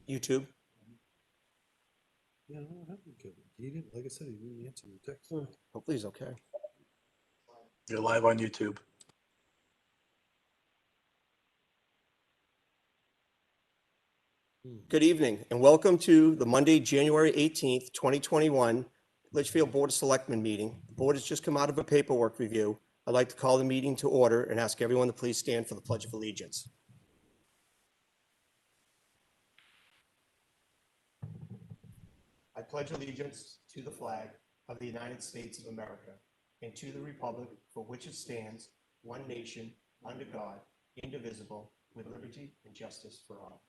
YouTube. Yeah, I don't have to give it. He didn't, like I said, he didn't answer your text. Hopefully he's okay. You're live on YouTube. Good evening and welcome to the Monday, January 18th, 2021 Litchfield Board of Selectmen meeting. The board has just come out of a paperwork review. I'd like to call the meeting to order and ask everyone to please stand for the Pledge of Allegiance. I pledge allegiance to the flag of the United States of America and to the republic for which it stands, one nation, under God, indivisible, with liberty and justice for all.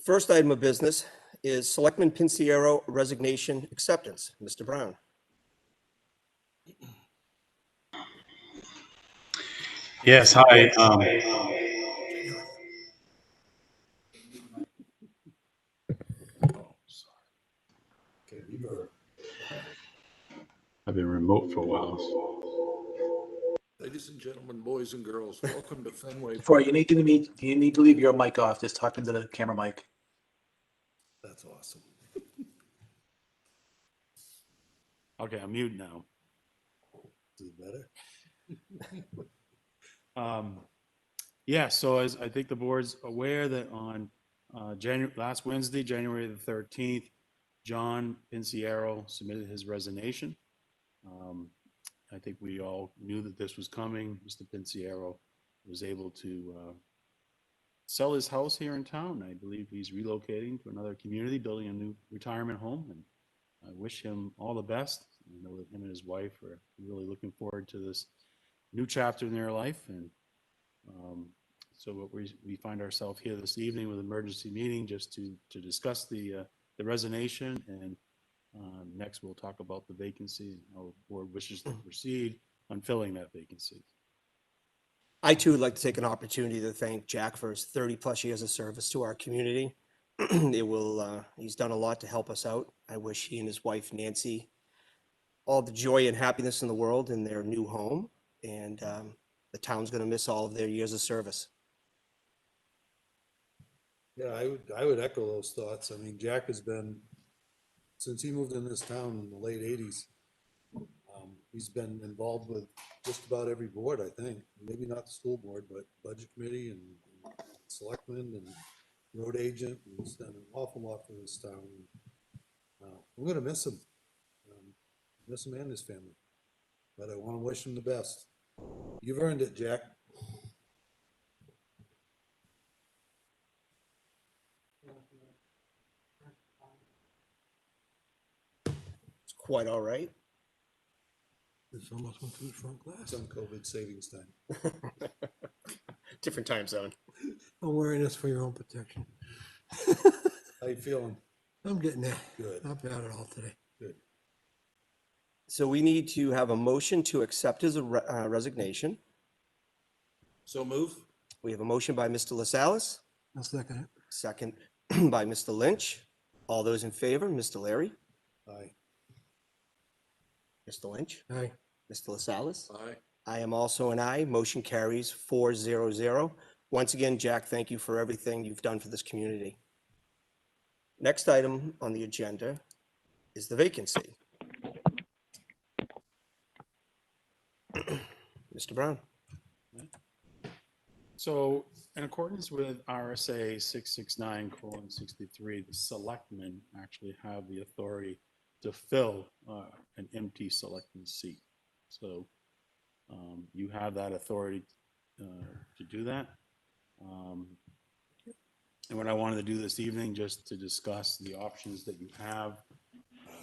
First item of business is Selectman Pinciero resignation acceptance. Mr. Brown. Yes, hi. Okay, revert. I've been remote for a while. So. Ladies and gentlemen, boys and girls, welcome to Fenway. Before you need to leave your mic off. Just talk into the camera mic. That's awesome. Okay, I'm mute now. Is it better? Yeah, so as I think the board's aware that on last Wednesday, January the 13th, John Pinciero submitted his resignation. I think we all knew that this was coming. Mr. Pinciero was able to sell his house here in town. I believe he's relocating to another community, building a new retirement home, and I wish him all the best. I know that him and his wife are really looking forward to this new chapter in their life. And so what we find ourselves here this evening with an emergency meeting just to discuss the resignation, and next we'll talk about the vacancy and how the board wishes to proceed on filling that vacancy. I too would like to take an opportunity to thank Jack for his 30 plus years of service to our community. He's done a lot to help us out. I wish he and his wife Nancy all the joy and happiness in the world in their new home, and the town's going to miss all of their years of service. Yeah, I would echo those thoughts. I mean, Jack has been, since he moved in this town in the late 80s, he's been involved with just about every board, I think. Maybe not the school board, but budget committee and selectmen and road agent. And he's done an awful lot for this town. I'm going to miss him. Miss him and his family. But I want to wish him the best. You've earned it, Jack. It's quite all right. This almost went through the front glass. It's on COVID savings time. Different time zone. I'm wearing this for your own protection. How you feeling? I'm getting there. Good. Not bad at all today. Good. So we need to have a motion to accept his resignation. So move. We have a motion by Mr. LaSalle's, I'll second it. second by Mr. Lynch. All those in favor, Mr. Larry, Aye. Mr. Lynch, Aye. Mr. LaSalle's. Aye. I am also an aye. Motion carries 4-0-0. Once again, Jack, thank you for everything you've done for this community. Next item on the agenda is the vacancy. Mr. Brown. So in accordance with RSA 669:63, the selectmen actually have the authority to fill an empty selectman seat. So you have that authority to do that. And what I wanted to do this evening, just to discuss the options that you have.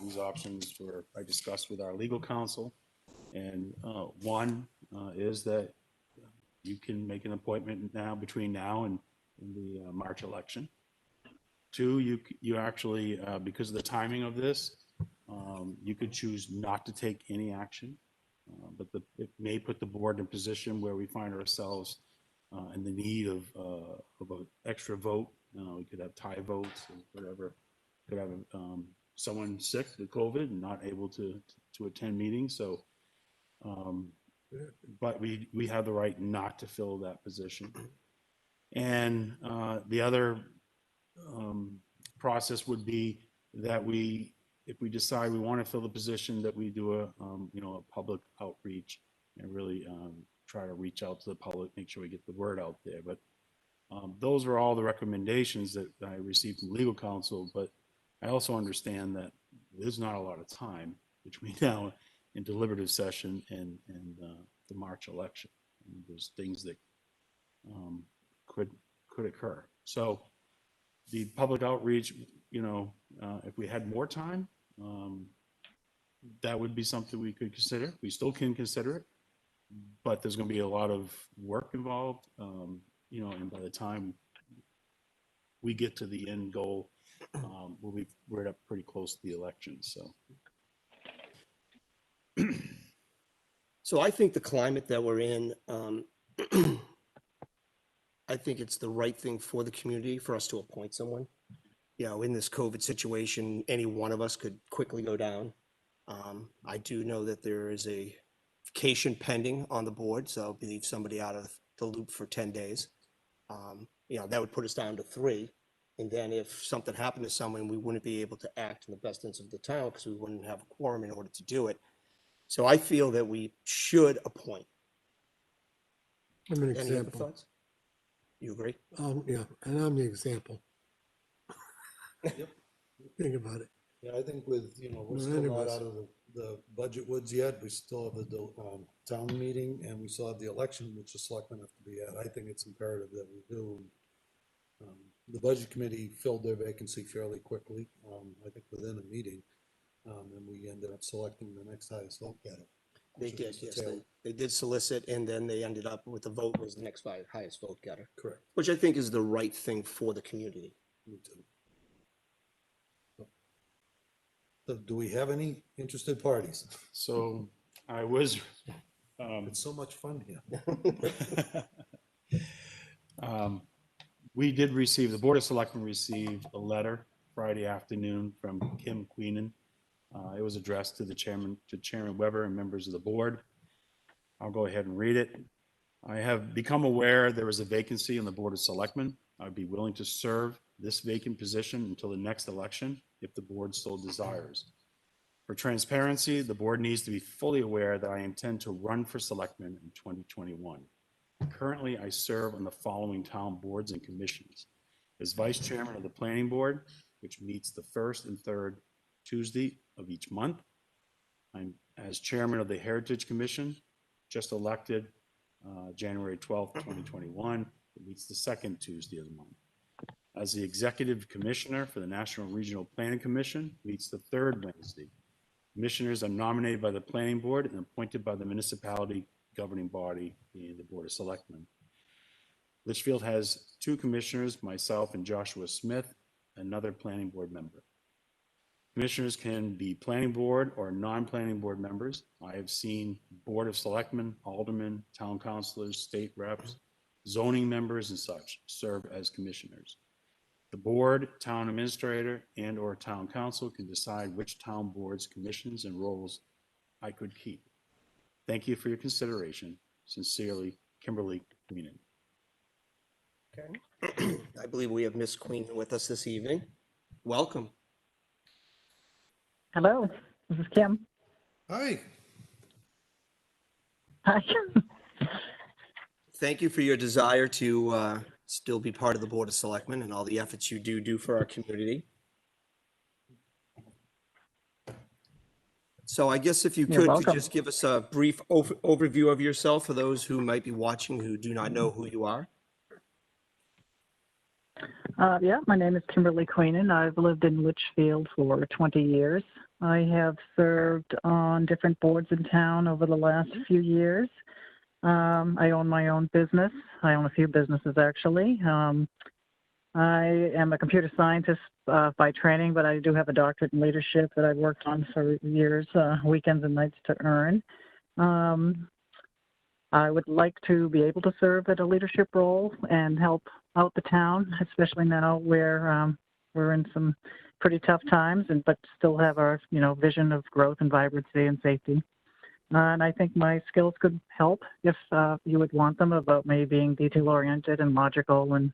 These options I discussed with our legal counsel. And one is that you can make an appointment now between now and the March election. Two, you actually, because of the timing of this, you could choose not to take any action, but it may put the board in a position where we find ourselves in the need of an extra vote. We could have tie votes or whatever could have someone sick with COVID and not able to attend meetings. So, but we have the right not to fill that position. And the other process would be that if we decide we want to fill the position, that we do a public outreach and really try to reach out to the public, make sure we get the word out there. But those are all the recommendations that I received from legal counsel. But I also understand that there's not a lot of time between now and deliberative session and the March election. And there's things that could occur. So the public outreach, if we had more time, that would be something we could consider. We still can consider it, but there's going to be a lot of work involved, and by the time we get to the end goal, we're up pretty close to the election. So I think the climate that we're in, I think it's the right thing for the community for us to appoint someone. In this COVID situation, any one of us could quickly go down. I do know that there is a vacation pending on the board, so I believe somebody out of the loop for 10 days. That would put us down to 3. And then if something happened to someone, we wouldn't be able to act in the best interest of the town because we wouldn't have a quorum in order to do it. So I feel that we should appoint. I'm an Any other example. thoughts? You agree? Yeah, and I'm the example. Yep. Think about it. Yeah, I think we're None still of not us. out of the budget woods yet. We still have the town meeting and we still have the election, which the selectmen have to be at. I think it's imperative that we do. The budget committee filled their vacancy fairly quickly, I think within a meeting. And we ended up selecting the next highest vote getter. They which did, is yes. Taylor. They did solicit, and then they ended up with the vote was the next highest vote getter, Correct. which I think is the right thing for the community. Me too. So do we have any interested parties? So I was, It's so much fun here. we did receive, the Board of Selectmen received a letter Friday afternoon from Kim Queenan. It was addressed to Chairman Weber and members of the board. I'll go ahead and read it. I have become aware there is a vacancy on the Board of Selectmen. I'd be willing to serve this vacant position until the next election if the board so desires. For transparency, the board needs to be fully aware that I intend to run for selectman in 2021. Currently, I serve on the following town boards and commissions. As vice chairman of the planning board, which meets the first and third Tuesday of each month. I'm as chairman of the Heritage Commission, just elected January 12th, 2021. It meets the second Tuesday of the month. As the executive commissioner for the National Regional Planning Commission, meets the third Wednesday. Commissioners are nominated by the planning board and appointed by the municipality governing body, being the Board of Selectmen. Litchfield has 2 commissioners, myself and Joshua Smith, another planning board member. Commissioners can be planning board or non-planning board members. I have seen Board of Selectmen, aldermen, town councilors, state reps, zoning members and such serve as commissioners. The board, town administrator, and or town council can decide which town boards, commissions, and roles I could keep. Thank you for your consideration. Sincerely, Kimberly Queenan. Okay. I believe we have Miss Queen with us this evening. Welcome. Hello, this is Kim. Hi. Hi. Thank you for your desire to still be part of the Board of Selectmen and all the efforts you do for our community. So I guess if you You're could welcome. just give us a brief overview of yourself for those who might be watching who do not know who you are. Yeah, my name is Kimberly Queenan. I've lived in Litchfield for 20 years. I have served on different boards in town over the last few years. I own my own business. I own a few businesses, actually. I am a computer scientist by training, but I do have a doctorate in leadership that I've worked on for years, weekends and nights to earn. I would like to be able to serve at a leadership role and help out the town, especially now where we're in some pretty tough times, but still have our, vision of growth and vibrancy and safety. And I think my skills could help if you would want them, about me being detail-oriented and logical and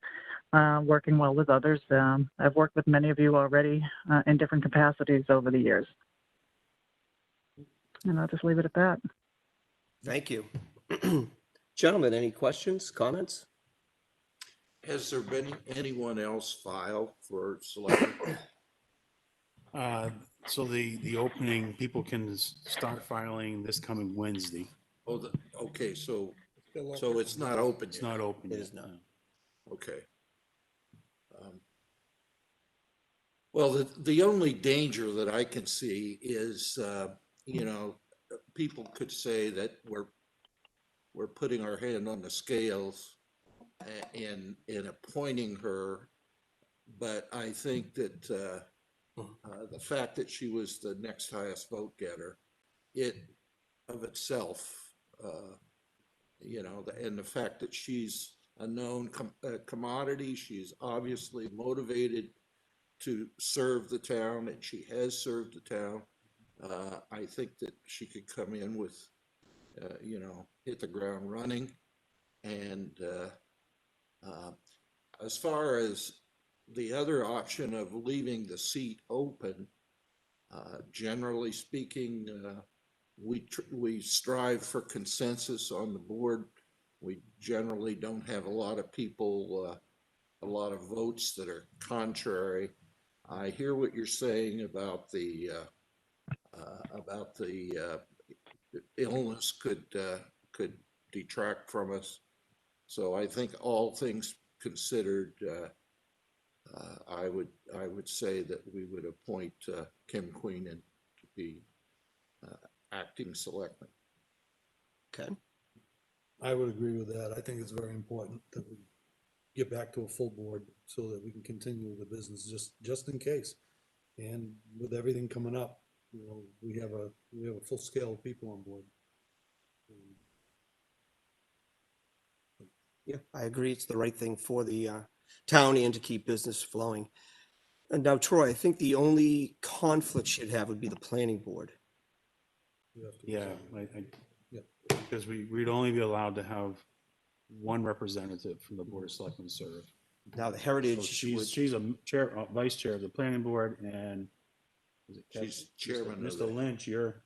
working well with others. I've worked with many of you already in different capacities over the years. And I'll just leave it at that. Thank you. Gentlemen, any questions, comments? Has there been anyone else file for selectmen? So the opening, people can start filing this coming Wednesday. Oh, okay, so it's not open It's yet. not open It yet. is not. no. Okay. Well, the only danger that I can see is, people could say that we're putting our hand on the scales in appointing her. But I think that, the fact that she was the next highest vote getter, it of itself, and the fact that she's a known commodity, she's obviously motivated to serve the town, and she has served the town. I think that she could come in with, hit the ground running. And as far as the other option of leaving the seat open, generally speaking, we strive for consensus on the board. We generally don't have a lot of people, a lot of votes that are contrary. I hear what you're saying about the illness could detract from us. So I think all things considered, I would say that we would appoint Kim Queenan to be acting selectman. Okay. I would agree with that. I think it's very important that we get back to a full board so that we can continue the business just in case. And with everything coming up, we have a full scale of people on board. Yeah, I agree. It's the right thing for the town and to keep business flowing. And now, Troy, I think the only conflict she'd have would be the planning board. We have to Yeah, resign. Yeah. because we'd only be allowed to have one representative from the Board of Selectmen serve. Now, the So Heritage she's a chair, vice chair of the planning board, and is it Kevin? She's chairman of Mr. the- Lynch, you're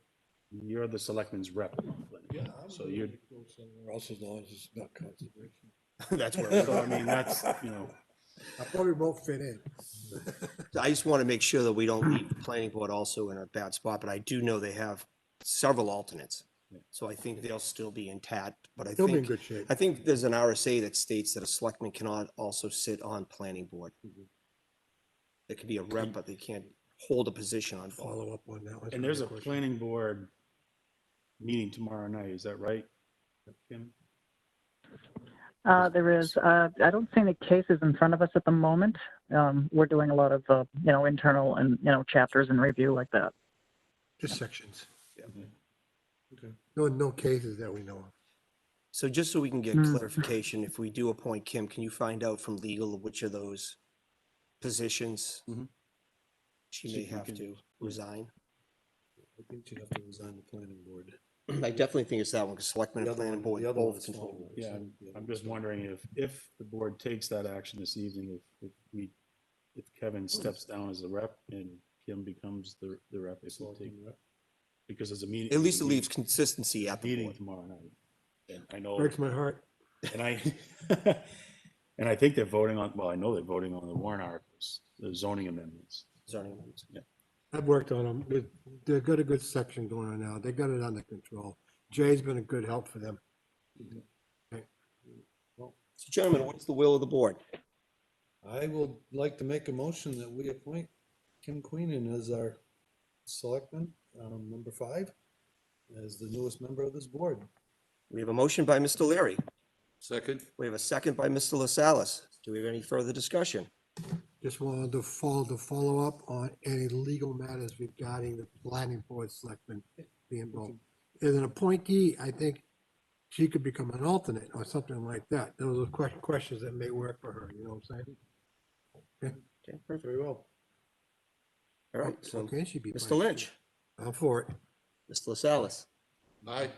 the selectmen's rep. on the planning board. So you'd, Go somewhere else as long as it's not conservation. that's where so I mean, that's, I probably won't fit in. I just want to make sure that we don't leave the planning board also in a bad spot, but I do know they have several alternates. Yeah. So I think they'll still be intact, but He'll be in good shape. I think there's an RSA that states that a selectman cannot also sit on planning board. They could be a rep, but they can't hold a position on both. Follow up on that. That's and my there's a question. planning board meeting tomorrow night, is that right, Kim? There is. I don't see any cases in front of us at the moment. We're doing a lot of, internal and, chapters and review like that. Just sections. Okay. No cases that we know of. So just so we can get Hmm. clarification, if we do appoint Kim, can you find out from legal which of those positions Mhm. she See may if we have can- to resign? I think you have to resign the planning board. I definitely think it's that one, because selectmen The and other planning one- board the other one both is control. fine. Yeah, I'm just wondering if the board takes that action this evening, if Kevin steps down as the rep and Kim becomes the rep, if we take, because there's a meeting. At least it there's a leaves consistency at the meeting board. tomorrow night. And I know, Breaks my heart. and I, and I think they're voting on, well, I know they're voting on the warrant articles, the zoning amendments. Zoning amendments. Yeah. I've worked on them. They've got a good section going on now. They got it under control. Jay's been a good help for them. So gentlemen, what's the will of the board? I would like to make a motion that we appoint Kim Queenan as our selectman, number 5, as the newest member of this board. We have a motion by Mr. Leary. Second? We have a second by Mr. LaSalle's. Do we have any further discussion? Just wanted to follow up on any legal matters regarding the planning board selectmen being involved. As an appointee, I think she could become an alternate or something like that. Those are questions that may work for her, you know what I'm saying? Okay, perfect. Very well. All right, so Okay, she'd be. Mr. Lynch, I'm for it. Mr. LaSalle's. Aye.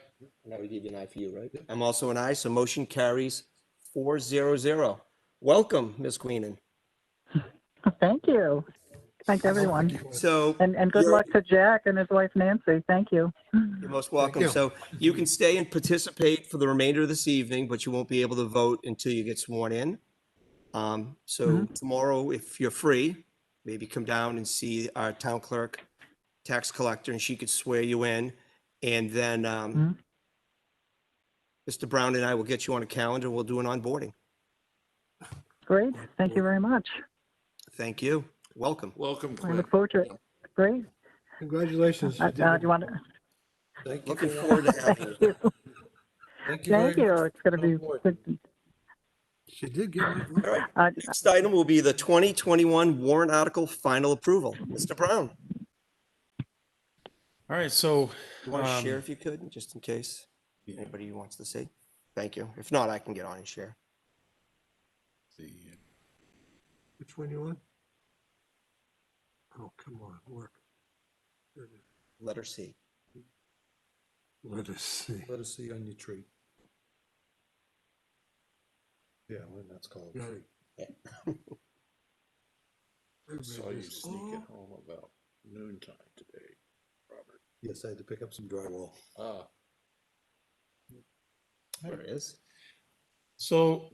Now we give you an aye for you, right? I'm also an aye, so motion carries 4-0. Welcome, Ms. Queenan. Thank you. Thanks, everyone. So And good you're- luck to Jack and his wife Nancy. Thank you. You're most welcome. you. So you can stay and participate for the remainder of this evening, but you won't be able to vote until you get sworn in. So tomorrow, if you're free, maybe come down and see our town clerk, tax collector, and she could swear you in. And then Mr. Brown and I will get you on a calendar. We'll do an onboarding. Great. Thank you very much. Thank you. Welcome. Welcome, I Clint. look forward to it. Great. Congratulations. You did Do you want to? Thank you. Looking for that. forward to having you. Thank you very Thank you. much. It's going to be On board. good. She did get my vote. All right. Uh, Next item will be the 2021 warrant article final approval. Mr. Brown, All right, so. you want to um, share if you could, just in case yeah, anybody wants to see? Thank you. If not, I can get on and share. Which one you want? Oh, come on, work. Letter C. Let us see. Let us see on your tree. Yeah, when that's called. Got it. I saw you sneaking Oh, home about noontime today, Robert. Yes, I had to pick up some drywall. Ah, There it is. So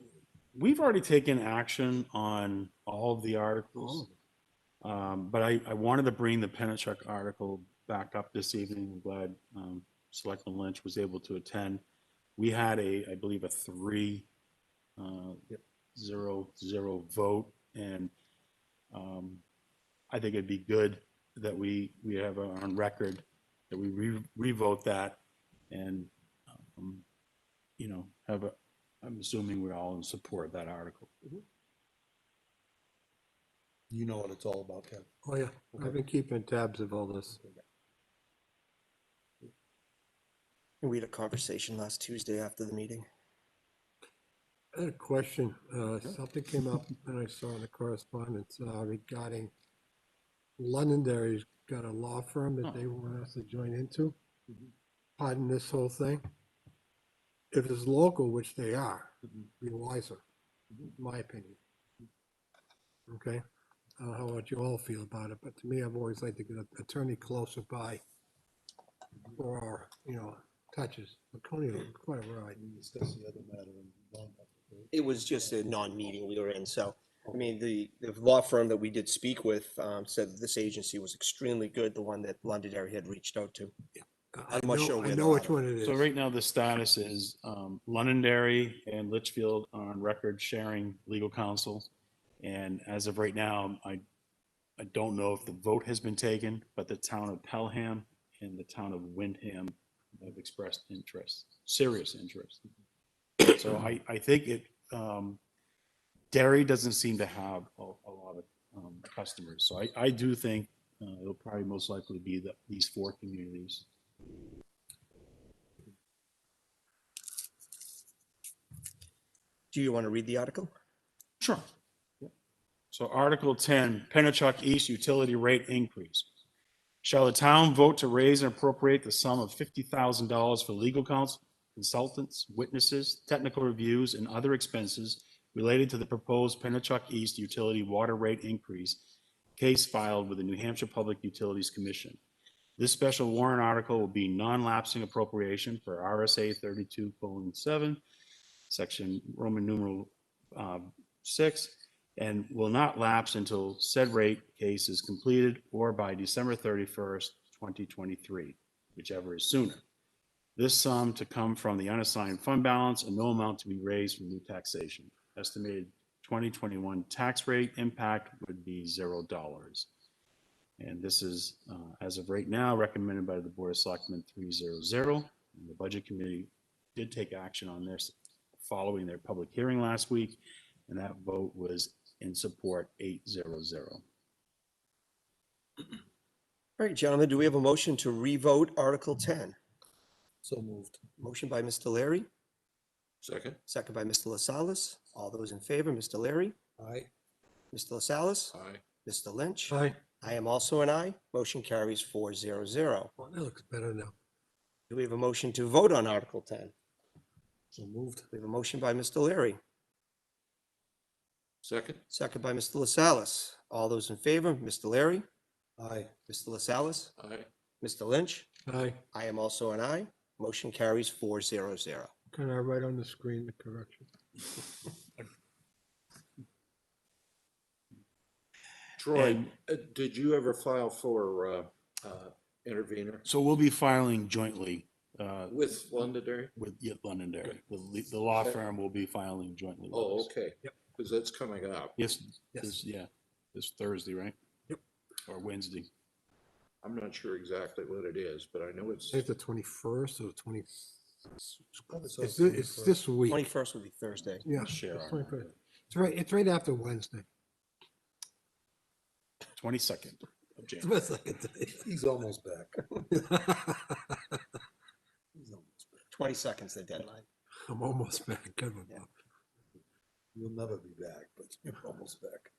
we've already taken action on all of the articles. But I wanted to bring the Penachuk article back up this evening. I'm glad Selectman Lynch was able to attend. We had I believe, a 3-0-0 vote. And I think it'd be good that we have on record that we revote that and, I'm assuming we're all in support of that article. You know what it's all about, Kev. Oh, yeah. I've been keeping tabs of all this. We had a conversation last Tuesday after the meeting. I had a question. Something came up and I saw in the correspondence regarding Londonderry's got a law firm that they want us to join into. Pardon this whole thing. If it's local, which they are, be wiser, in my opinion. Okay? I don't know how you all feel about it, but to me, I've always liked to get an attorney closer by for our, touches. But Coney, quite right. We discussed the other matter in non-public. It was just a non-meeting we were in, so, I mean, the law firm that we did speak with said that this agency was extremely good, the one that Londonderry had reached out to. I'm not sure I where know they're which at. one it is. So right now, the status is Londonderry and Litchfield are on record sharing legal counsel. And as of right now, I don't know if the vote has been taken, but the town of Pelham and the town of Windham have expressed interest, serious interest. So I think Derry doesn't seem to have a lot of customers. So I do think it'll probably most likely be these 4 communities. Do you want to read the article? Sure. So Article 10, Penachuk East utility rate increase. Shall the town vote to raise and appropriate the sum of $50,000 for legal counsel, consultants, witnesses, technical reviews, and other expenses related to the proposed Penachuk East utility water rate increase case filed with the New Hampshire Public Utilities Commission? This special warrant article will be non-lapsing appropriation for RSA 32:7, section Roman numeral 6, and will not lapse until said rate case is completed or by December 31st, 2023, whichever is sooner. This sum to come from the unassigned fund balance and no amount to be raised from new taxation. Estimated 2021 tax rate impact would be $0. And this is, as of right now, recommended by the Board of Selectmen 3-0. And the Budget Committee did take action on this following their public hearing last week, and that vote was in support 8-0. All right, gentlemen, do we have a motion to revote Article 10? So moved. Motion by Mr. Larry, second? second by Mr. LaSalle's. All those in favor, Mr. Larry, Aye. Mr. LaSalle's, Aye. Mr. Lynch. Aye. I am also an aye. Motion carries 400. Oh, that looks better now. Do we have a motion to vote on Article 10? So moved. We have a motion by Mr. Leary, Second? second by Mr. LaSalle's. All those in favor, Mr. Leary, Aye. Mr. LaSalle's, Aye. Mr. Lynch. Aye. I am also an aye. Motion carries 400. Can I write on the screen the correction? Troy, And- did you ever file for intervener So we'll be filing jointly with Londonderry? with Londonderry. The law firm will be filing jointly with Oh, us. okay. Yep. Because that's coming up. Yes, Yes. this Thursday, right? Yep. Or Wednesday. I'm not sure exactly what it is, but I know it's, I think the 21st or the 20. It's It's this week. 21st would be Thursday. Yeah. Share it's on 21st. It's right after Wednesday. 22nd of January. It's like a day. He's almost back. He's almost back. 22nd is the deadline. I'm almost back. Good one, Yeah. Bob. You'll never be back, but you're almost back.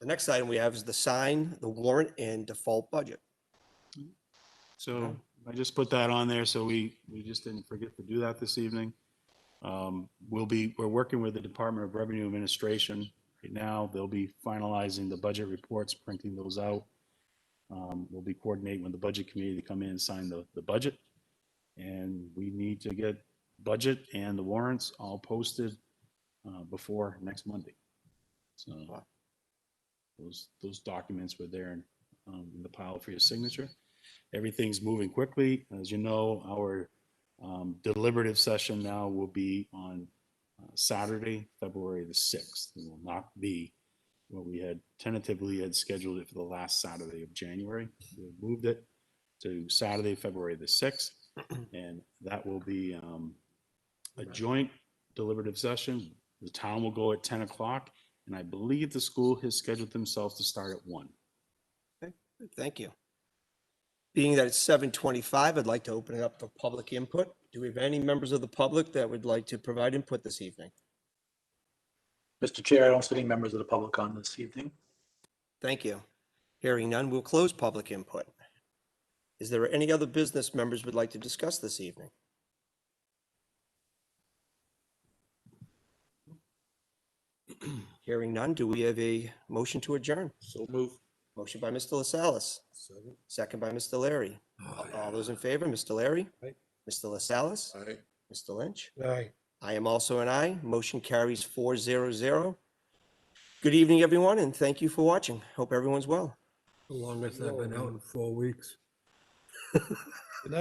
The next item we have is the sign, the warrant, and default budget. So I just put that on there, so we just didn't forget to do that this evening. We're working with the Department of Revenue Administration right now. They'll be finalizing the budget reports, printing those out. We'll be coordinating with the budget committee to come in and sign the budget. And we need to get budget and the warrants all posted before next Monday. So those documents were there in the pile for your signature. Everything's moving quickly. As you know, our deliberative session now will be on Saturday, February the 6th. It will not be what we had tentatively had scheduled it for the last Saturday of January. We moved it to Saturday, February the 6th, and that will be a joint deliberative session. The town will go at 10 o'clock, and I believe the school has scheduled themselves to start at 1. Thank you. Being that it's 7:25, I'd like to open it up for public input. Do we have any members of the public that would like to provide input this evening? Mr. Chair, I don't see any members of the public on this evening. Thank you. Hearing none, we'll close public input. Is there any other business members would like to discuss this evening? Hearing none, do we have a motion to adjourn? so move. Motion by Mr. LaSalle's, Second. second by Mr. Larry. Oh, All those in favor, Mr. Larry? Aye. Mr. LaSalle's? Aye. Mr. Lynch? Aye. I am also an aye. Motion carries 400. Good evening, everyone, and thank you for watching. Hope everyone's well. The longest I've been out in 4 weeks. Good night.